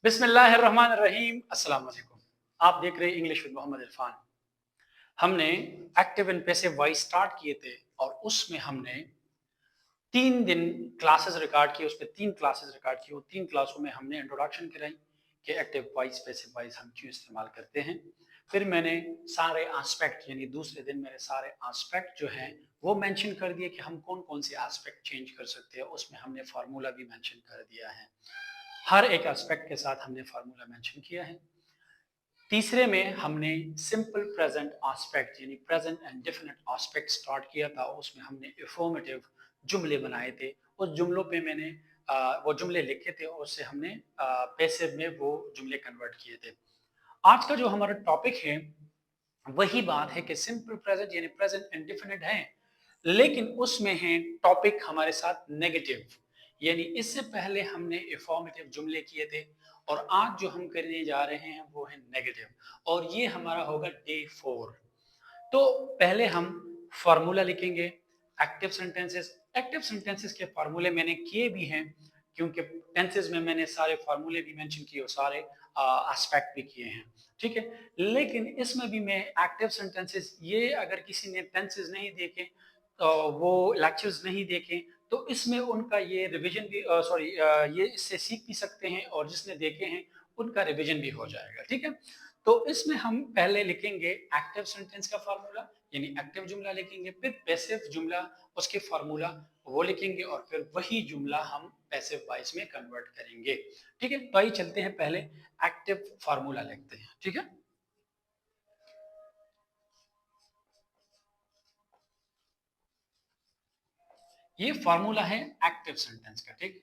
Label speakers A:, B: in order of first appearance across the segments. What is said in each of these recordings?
A: बिस्मिल्लाहिर्रहमानिर्रहीम। अस्सलाम वालेकुम। आप देख रहे हैं इंग्लिश विद मोहम्मद इरफान। हमने active and passive voice start किए थे और उसमें हमने 3 दिन क्लासेस रिकॉर्ड की, उसमें 3 क्लासेस रिकॉर्ड की। वो 3 क्लासों में हमने इंट्रोडक्शन कराई कि एक्टिव वॉइस पैसिव वॉइस हम क्यों इस्तेमाल करते हैं। फिर मैंने सारे एस्पेक्ट यानी दूसरे दिन मैंने सारे एस्पेक्ट जो हैं वो मेंशन कर दिए कि हम कौन कौन से एस्पेक्ट चेंज कर सकते हैं। उसमें हमने फार्मूला भी मेंशन कर दिया है। हर एक एस्पेक्ट के साथ हमने फार्मूला मेंशन किया है। तीसरे में हमने सिंपल प्रेजेंट एस्पेक्ट यानी present and definite aspect start किया था। उसमें हमने इंफॉर्मेटिव जुमले बनाए थे। उस जुमलों पे मैंने वो जुमले लिखे थे और उससे हमने पैसिव में वो जुमले कन्वर्ट किए थे। आज का जो हमारा टॉपिक है वही बात है कि सिंपल प्रेजेंट यानी प्रेजेंट इंडेफिनिट है, लेकिन उसमें है टॉपिक हमारे साथ नेगेटिव। यानी इससे पहले हमने इंफॉर्मेटिव जुमले किए थे और आज जो हम करने जा रहे हैं वो है नेगेटिव, और ये हमारा होगा डे 4। तो पहले हम फार्मूला लिखेंगे एक्टिव सेंटेंसेस। एक्टिव सेंटेंसेस के फार्मूले मैंने किए भी हैं, क्योंकि टेंसेस में मैंने सारे फार्मूले भी मेंशन किए और सारे एस्पेक्ट भी किए हैं। ठीक है, लेकिन इसमें भी मैं एक्टिव सेंटेंसेस, ये अगर किसी ने टेंसेस नहीं देखे, वो लेक्चर्स नहीं देखे, तो इसमें उनका ये रिवीजन भी सॉरी ये इससे सीख भी सकते हैं, और जिसने देखे हैं उनका रिवीजन भी हो जाएगा। ठीक है, तो इसमें हम पहले लिखेंगे एक्टिव सेंटेंस का फार्मूला यानी एक्टिव जुमला लिखेंगे, फिर पैसिव जुमला उसके फार्मूला वो लिखेंगे, और फिर वही जुमला हम पैसिव वॉइस में कन्वर्ट करेंगे। ठीक है, तो आइए चलते हैं, पहले एक्टिव फार्मूला लिखते हैं। ठीक है, ये फार्मूला है एक्टिव सेंटेंस का। ठीक,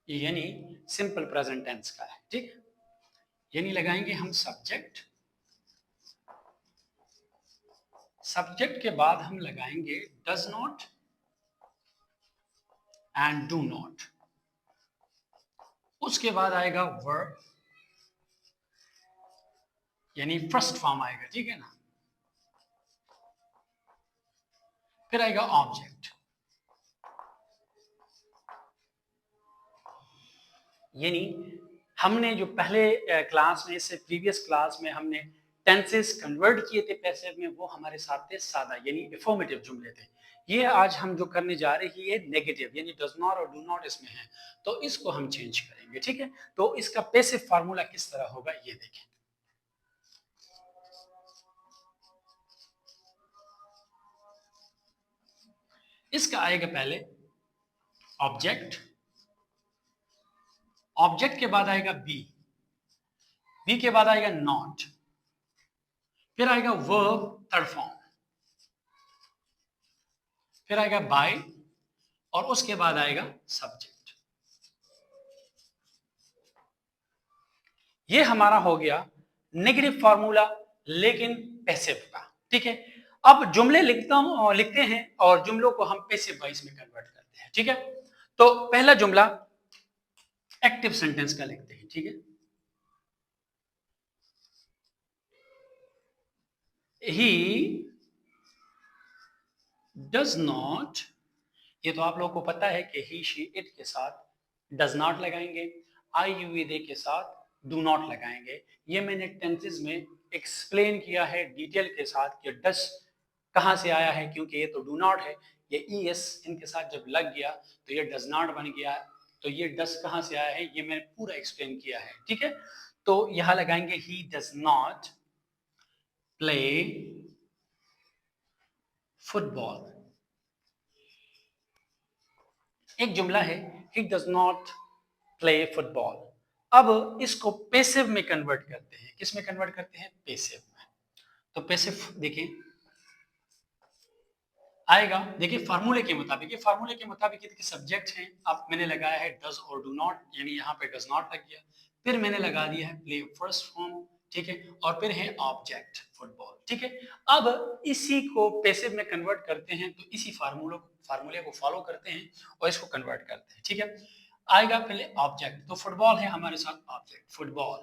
A: ये यानी सिंपल प्रेजेंट टेंस का है। ठीक, यानी लगाएंगे हम सब्जेक्ट, सब्जेक्ट के बाद हम लगाएंगे does not and do not, उसके बाद आएगा वर्ब यानी फर्स्ट फॉर्म आएगा। ठीक है ना, फिर आएगा ऑब्जेक्ट, यानी हमने जो पहले क्लास में, इससे प्रीवियस क्लास में हमने टेंसेस कन्वर्ट किए थे पैसिव में, वो हमारे साथ थे सादा यानी इंफॉर्मेटिव जुमले थे। ये आज हम जो करने जा रहे हैं ये नेगेटिव यानी डज नॉट और डू नॉट इसमें है, तो इसको हम चेंज करेंगे। ठीक है, तो इसका पैसिव फार्मूला किस तरह होगा ये देखें। इसका आएगा पहले ऑब्जेक्ट, ऑब्जेक्ट के बाद आएगा बी, बी के बाद आएगा नॉट, फिर आएगा वर्ब थर्ड फॉर्म, फिर आएगा बाय, और उसके बाद आएगा सब्जेक्ट। ये हमारा हो गया नेगेटिव फार्मूला लेकिन पैसिव का। ठीक है, अब जुमले लिखते हैं और जुमलों को हम पैसिव वॉइस में कन्वर्ट करते हैं। ठीक है, तो पहला जुमला एक्टिव सेंटेंस का लिखते हैं। ठीक है, ही डज नॉट, ये तो आप लोगों को पता है कि ही शी इट के साथ डज नॉट लगाएंगे, आई यू वी दे के साथ डू नॉट लगाएंगे। ये मैंने टेंसेस में एक्सप्लेन किया है डिटेल के साथ कि डज कहां से आया है, क्योंकि ये तो डू नॉट है, ये ई एस इनके साथ जब लग गया तो ये डज नॉट बन गया। तो ये डज कहां से आया है ये मैंने पूरा एक्सप्लेन किया है। ठीक है, तो यहां लगाएंगे he does not play football. एक जुमला है he does not play football. अब इसको पैसिव में कन्वर्ट करते हैं। किस में कन्वर्ट करते हैं? पैसिव में। तो पैसिव देखिए आएगा, देखिए फार्मूले के मुताबिक, ये फार्मूले के मुताबिक ये देखिए सब्जेक्ट है, अब मैंने लगाया है डज और डू नॉट, यानी यहाँ पे डज नॉट लग गया, फिर मैंने लगा दिया है प्ले फर्स्ट फॉर्म। ठीक है, और फिर है ऑब्जेक्ट फुटबॉल। ठीक है, अब इसी को पैसिव में कन्वर्ट करते हैं, तो इसी फार्मूले को फॉलो करते हैं और इसको कन्वर्ट करते हैं। ठीक है, आएगा पहले ऑब्जेक्ट, तो फुटबॉल है हमारे साथ ऑब्जेक्ट फुटबॉल।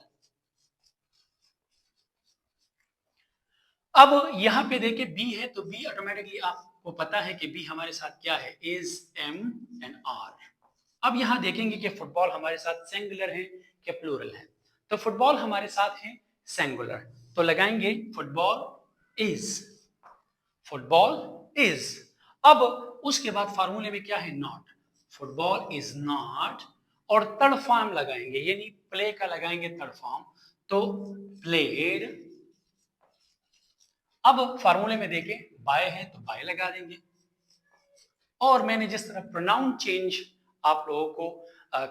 A: अब यहाँ पे देखिए बी है, तो बी ऑटोमेटिकली आपको पता है कि बी हमारे साथ क्या है, इज एम एंड आर। अब यहाँ देखेंगे कि फुटबॉल हमारे साथ सिंगुलर है कि प्लूरल है। तो फुटबॉल हमारे साथ है सिंगुलर, तो लगाएंगे फुटबॉल इज, फुटबॉल इज। अब उसके बाद फार्मूले में क्या है, नॉट, फुटबॉल इज नॉट, और थर्ड फॉर्म लगाएंगे, यानी प्ले का लगाएंगे थर्ड फॉर्म, तो प्लेड। अब फार्मूले में देखें बाय है तो बाय लगा देंगे, और मैंने जिस तरह प्रोनाउन चेंज आप लोगों को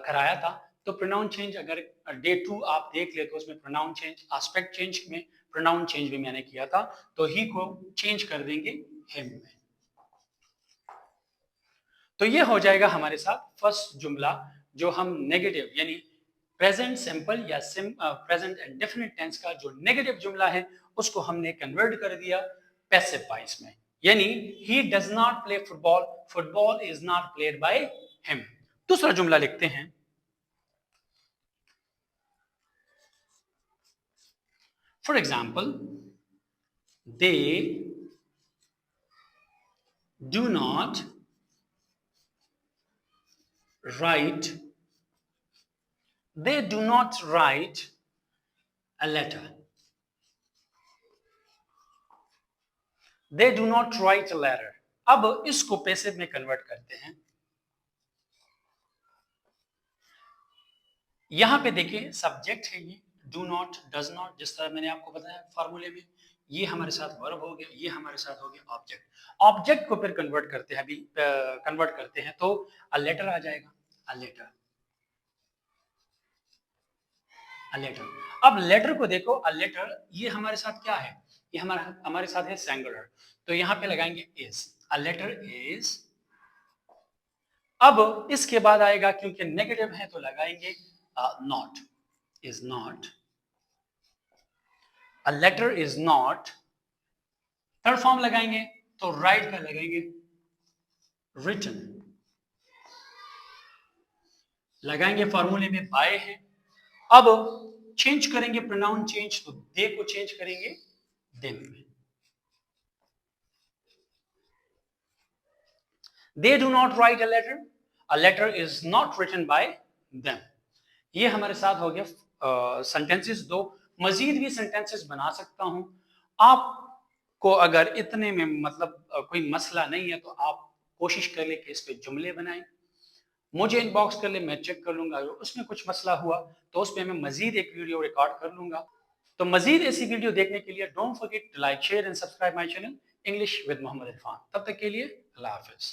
A: कराया था, तो प्रोनाउन चेंज अगर डे 2 आप देख ले तो उसमें प्रोनाउन चेंज, एस्पेक्ट चेंज में प्रोनाउन चेंज भी मैंने किया था, तो ही को चेंज कर देंगे हिम में। तो ये हो जाएगा हमारे साथ फर्स्ट जुमला, जो हम नेगेटिव यानी प्रेजेंट सिंपल या प्रेजेंट इंडेफिनिट टेंस का जो नेगेटिव जुमला है उसको हमने कन्वर्ट कर दिया पैसिव वॉइस में, यानी he does not play football, football is not played by him. दूसरा जुमला लिखते हैं, for example they do not right, they do not write a letter, they do not write a letter। अब इसको passive में convert करते हैं। यहां पे देखिए सब्जेक्ट है ये, डू नॉट, डज नॉट, जिस तरह मैंने आपको बताया फार्मूले में, ये हमारे साथ वर्ब हो गया, ये हमारे साथ हो गया ऑब्जेक्ट। ऑब्जेक्ट को फिर कन्वर्ट करते हैं, अभी कन्वर्ट करते हैं, तो अ लेटर आ जाएगा, अ लेटर, अ लेटर। अब लेटर को देखो, अ लेटर ये हमारे साथ क्या है, ये हमारे साथ है सिंगुलर, तो यहां पे लगाएंगे इज, अ लेटर इज। अब इसके बाद आएगा, क्योंकि नेगेटिव है तो लगाएंगे not, is not, a letter is not. Third form लगाएंगे तो राइट का लगाएंगे रिटन, लगाएंगे फॉर्मूले में बाय है। अब चेंज करेंगे प्रोनाउन चेंज, तो दे को चेंज करेंगे देम में। They do not write a letter is not written by them. ये हमारे साथ हो गया सेंटेंसेस दो। मजीद भी सेंटेंसेस बना सकता हूं, आपको अगर इतने में मतलब कोई मसला नहीं है तो आप कोशिश कर ले कि इस पे जुमले बनाएं, मुझे इनबॉक्स कर ले, मैं चेक कर लूंगा, अगर उसमें कुछ मसला हुआ तो उस पर मैं मजीद एक वीडियो रिकॉर्ड कर लूंगा। तो मजीद ऐसी वीडियो देखने के लिए don't forget to like, share and subscribe my channel English with Mohammed Irfan. तब तक के लिए अल्लाह हाफिज।